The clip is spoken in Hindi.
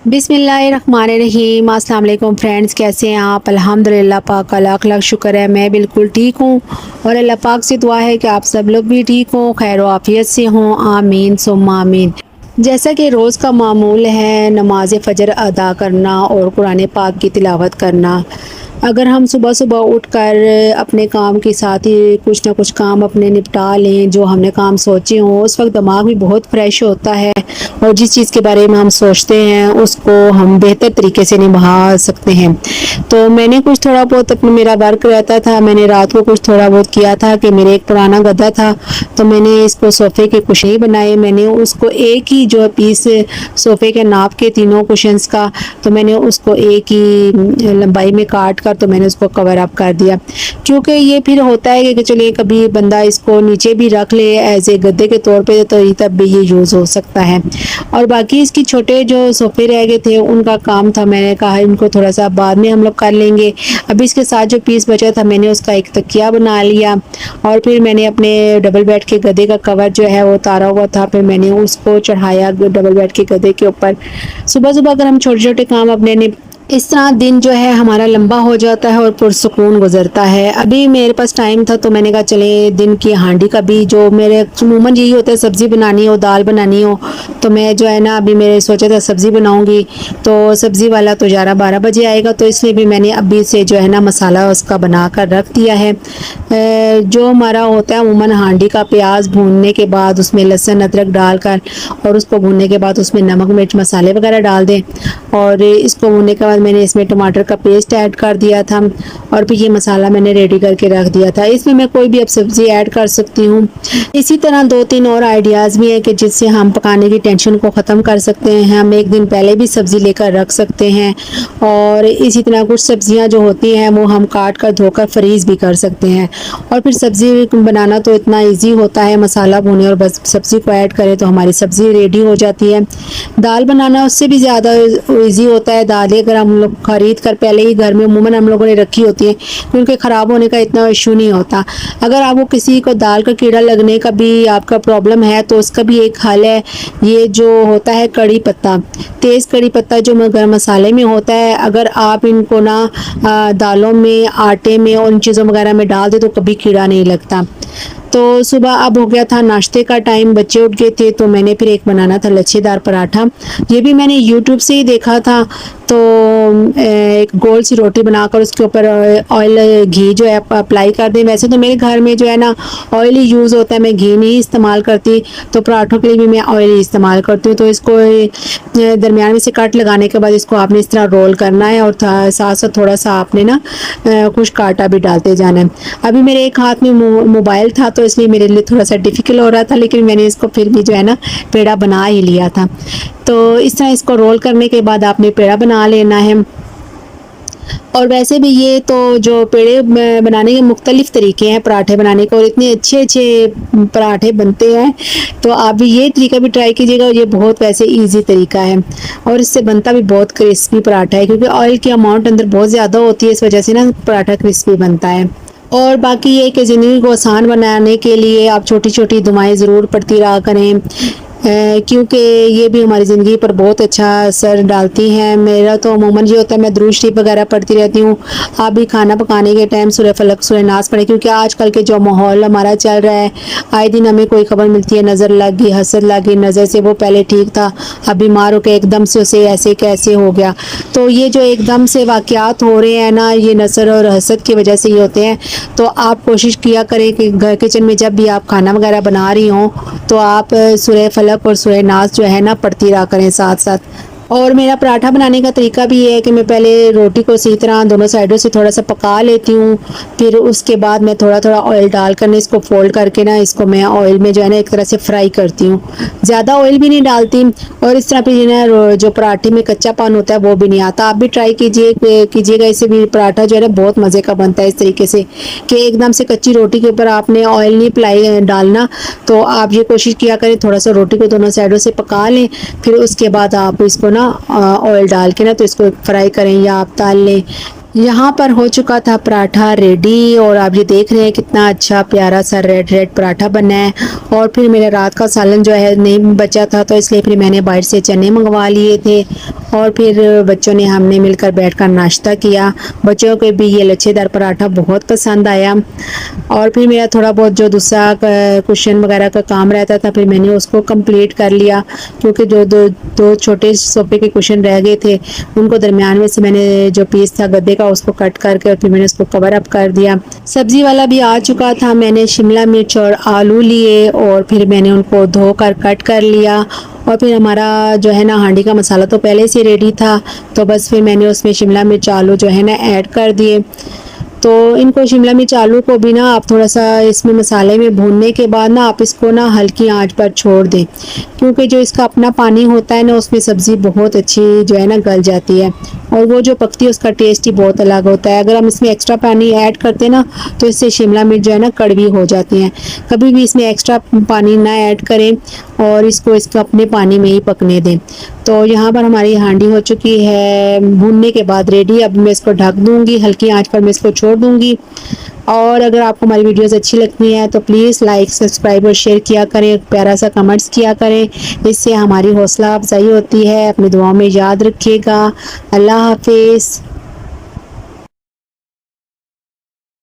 बिस्मिल्लाहिर्रहमानिर्रहीम। अस्सलाम वालेकुम फ्रेंड्स, कैसे हैं आप? अल्हम्दुलिल्लाह पाक का लाख लाख शुक्र है, मैं बिल्कुल ठीक हूँ और अल्लाह पाक से दुआ है कि आप सब लोग भी ठीक हों, खैर आफियत से हों। आमीन सुम्मा आमीन। जैसा कि रोज़ का मामूल है नमाज फ़जर अदा करना और कुरान पाक की तिलावत करना। अगर हम सुबह सुबह उठकर अपने काम के साथ ही कुछ ना कुछ काम अपने निपटा लें, जो हमने काम सोचे हों, उस वक्त दिमाग भी बहुत फ्रेश होता है और जिस चीज़ के बारे में हम सोचते हैं उसको हम बेहतर तरीके से निभा सकते हैं। तो मैंने कुछ थोड़ा बहुत अपने मेरा वर्क रहता था, मैंने रात को कुछ थोड़ा बहुत किया था कि मेरे एक पुराना गद्दा था, तो मैंने इसको सोफ़े के कुशन बनाए। मैंने उसको एक ही जो पीस सोफ़े के नाप के तीनों कुशन्स का, तो मैंने उसको एक ही लंबाई में काट कर तो मैंने उसको कवर अप कर दिया, क्योंकि ये फिर होता है कि चलिए कभी बंदा इसको नीचे भी रख ले एज ए गद्दे के तौर पे, तो तब भी ये यूज़ हो सकता है। और बाकी इसकी छोटे जो सोफ़े रह गए थे उनका काम था, मैंने कहा इनको थोड़ा सा बाद में हम लोग कर लेंगे। अभी इसके साथ जो पीस बचा था मैंने उसका एक तकिया बना लिया और फिर मैंने अपने डबल बेड के गद्दे का कवर जो है वो उतारा हुआ था, फिर मैंने उसको चढ़ाया डबल बेड के गद्दे के ऊपर। सुबह सुबह अगर हम छोटे छोटे काम अपने इस तरह दिन जो है हमारा लंबा हो जाता है और पुरसुकून गुजरता है। अभी मेरे पास टाइम था तो मैंने कहा चले दिन की हांडी का भी, जो मेरे अमूमन यही होता है सब्ज़ी बनानी हो दाल बनानी हो, तो मैं जो है ना अभी मेरे सोचा था सब्ज़ी बनाऊंगी, तो सब्ज़ी वाला तो 11-12 बजे आएगा, तो इसलिए भी मैंने अभी से जो है ना मसाला उसका बना कर रख दिया है। जो हमारा होता है अमूमन हांडी का, प्याज भूनने के बाद उसमें लहसुन अदरक डालकर और उसको भूनने के बाद उसमें नमक मिर्च मसाले वगैरह डाल दें और इसको भूनने के बाद मैंने इसमें टमाटर का पेस्ट ऐड कर दिया था और फिर ये मसाला मैंने रेडी करके रख दिया था। इसमें मैं कोई भी अब सब्ज़ी ऐड कर सकती हूँ। इसी तरह 2-3 और आइडियाज़ भी हैं कि जिससे हम पकाने की टेंशन को ख़त्म कर सकते हैं। हम एक दिन पहले भी सब्ज़ी लेकर रख सकते हैं और इसी तरह कुछ सब्ज़ियाँ जो होती हैं वो हम काट कर धोकर फ्रीज़ भी कर सकते हैं। और फिर सब्ज़ी बनाना तो इतना ईजी होता है, मसाला भूने और बस सब्ज़ी को ऐड करें तो हमारी सब्ज़ी रेडी हो जाती है। दाल बनाना उससे भी ज़्यादा ईजी होता है। दालें अगर हम लोग खरीद कर पहले ही घर में अमूमन हम लोगों ने रखी होती है, क्योंकि ख़राब होने का इतना इशू नहीं होता। अगर आपको किसी को दाल का कीड़ा लगने का भी आपका प्रॉब्लम है तो उसका भी एक हल है, ये जो होता है कड़ी पत्ता, तेज़ कड़ी पत्ता जो गरम मसाले में होता है, अगर आप इनको ना दालों में आटे में और उन चीज़ों वगैरह में डाल दे तो कभी कीड़ा नहीं लगता। तो सुबह अब हो गया था नाश्ते का टाइम, बच्चे उठ गए थे, तो मैंने फिर एक बनाना था लच्छेदार पराठा। ये भी मैंने यूट्यूब से ही देखा था, तो एक गोल सी रोटी बनाकर उसके ऊपर ऑयल घी जो है अप्लाई कर दें। वैसे तो मेरे घर में जो है ना ऑयल ही यूज़ होता है, मैं घी नहीं इस्तेमाल करती, तो पराठों के लिए भी मैं ऑयल ही इस्तेमाल करती हूँ। तो इसको दरमियान में से कट लगाने के बाद इसको आपने इस तरह रोल करना है और साथ साथ थोड़ा सा आपने ना कुछ काटा भी डालते जाना है। अभी मेरे एक हाथ में मोबाइल था तो इसलिए मेरे लिए थोड़ा सा डिफ़िकल्ट हो रहा था, लेकिन मैंने इसको फिर भी जो है ना पेड़ा बना ही लिया था। तो इस तरह इसको रोल करने के बाद आपने पेड़ा बना लेना है। और वैसे भी ये तो जो पेड़े बनाने के मुख्तलिफ़ तरीके हैं पराठे बनाने के, और इतने अच्छे अच्छे पराठे बनते हैं, तो आप भी ये तरीका भी ट्राई कीजिएगा। ये बहुत वैसे इजी तरीका है और इससे बनता भी बहुत क्रिस्पी पराठा है, क्योंकि ऑयल की अमाउंट अंदर बहुत ज़्यादा होती है, इस वजह से ना पराठा क्रिस्पी बनता है। और बाकी ये कि ज़िंदगी को आसान बनाने के लिए आप छोटी छोटी दुआएं ज़रूर पढ़ती रहा करें, क्योंकि ये भी हमारी ज़िंदगी पर बहुत अच्छा असर डालती हैं। मेरा तो अमूमन ये होता है मैं दुरूद शरीफ वगैरह पढ़ती रहती हूँ। आप भी खाना पकाने के टाइम सूरह फलक सूरह नास पढ़ें, क्योंकि आजकल के जो माहौल हमारा चल रहा है, आए दिन हमें कोई खबर मिलती है नज़र लग गई, हसद लग गई, नज़र से वो पहले ठीक था अब बीमार हो के एकदम से उसे ऐसे कैसे हो गया। तो ये जो एकदम से वाक़यात हो रहे हैं ना, ये नज़र और हसद की वजह से ही होते हैं। तो आप कोशिश किया करें कि घर किचन में जब भी आप खाना वगैरह बना रही हों तो आप सूरह फलक और सूरह नास जो है ना पढ़ती रहा करें साथ साथ। और मेरा पराठा बनाने का तरीका भी ये है कि मैं पहले रोटी को सही तरह दोनों साइडों से थोड़ा सा पका लेती हूँ, फिर उसके बाद मैं थोड़ा थोड़ा ऑयल डाल कर ना इसको फोल्ड करके ना इसको मैं ऑयल में जो है ना एक तरह से फ्राई करती हूँ, ज़्यादा ऑयल भी नहीं डालती, और इस तरह फिर ना जो पराठे में कच्चापन होता है वो भी नहीं आता। आप भी ट्राई कीजिएगा, इससे भी पराठा जो है ना बहुत मज़े का बनता है, इस तरीके से कि एकदम से कच्ची रोटी के ऊपर आपने ऑयल नहीं अप्लाई डालना। तो आप ये कोशिश किया करें थोड़ा सा रोटी को दोनों साइडों से पका लें, फिर उसके बाद आप इसको ना ऑयल डाल के ना तो इसको फ्राई करें या आप तल लें। यहाँ पर हो चुका था पराठा रेडी और आप ये देख रहे हैं कितना अच्छा प्यारा सा रेड रेड पराठा बना है। और फिर मेरा रात का सालन जो है नहीं बचा था, तो इसलिए फिर मैंने बाहर से चने मंगवा लिए थे और फिर बच्चों ने हमने मिलकर बैठकर नाश्ता किया। बच्चों को भी ये लच्छेदार पराठा बहुत पसंद आया। और फिर मेरा थोड़ा बहुत जो दूसरा कुशन वगैरह का काम रहता था फिर मैंने उसको कंप्लीट कर लिया, क्योंकि जो दो छोटे सोफे के कुशन रह गए थे उनको दरमियान में से मैंने जो पीस था गद्दे का उसको कट करके और फिर मैंने उसको कवर अप कर दिया। सब्जी वाला भी आ चुका था। मैंने शिमला मिर्च और आलू लिए और फिर मैंने उनको धोकर कट कर लिया। और फिर हमारा जो है ना हांडी का मसाला तो पहले से रेडी था, तो बस फिर मैंने उसमें शिमला मिर्च आलू जो है ना ऐड कर दिए। तो इनको शिमला मिर्च आलू को भी ना आप थोड़ा सा इसमें मसाले में भूनने के बाद ना आप इसको ना हल्की आंच पर छोड़ दें, क्योंकि जो इसका अपना पानी होता है ना उसमें सब्ज़ी बहुत अच्छी जो है ना गल जाती है और वो जो पकती है उसका टेस्ट ही बहुत अलग होता है। अगर हम इसमें एक्स्ट्रा पानी ऐड करते ना तो इससे शिमला मिर्च जो है ना कड़वी हो जाती हैं। कभी भी इसमें एक्स्ट्रा पानी ना ऐड करें और इसको अपने पानी में ही पकने दें। तो यहाँ पर हमारी हांडी हो चुकी है भूनने के बाद रेडी। अब मैं इसको ढक दूँगी, हल्की आंच पर मैं इसको छोड़ दूँगी। और अगर आपको हमारी वीडियोस अच्छी लगती हैं तो प्लीज़ लाइक सब्सक्राइब और शेयर किया करें, प्यारा सा कमेंट्स किया करें, इससे हमारी हौसला अफजाई होती है। अपनी दुआओं में याद रखिएगा। अल्लाह हाफिज़।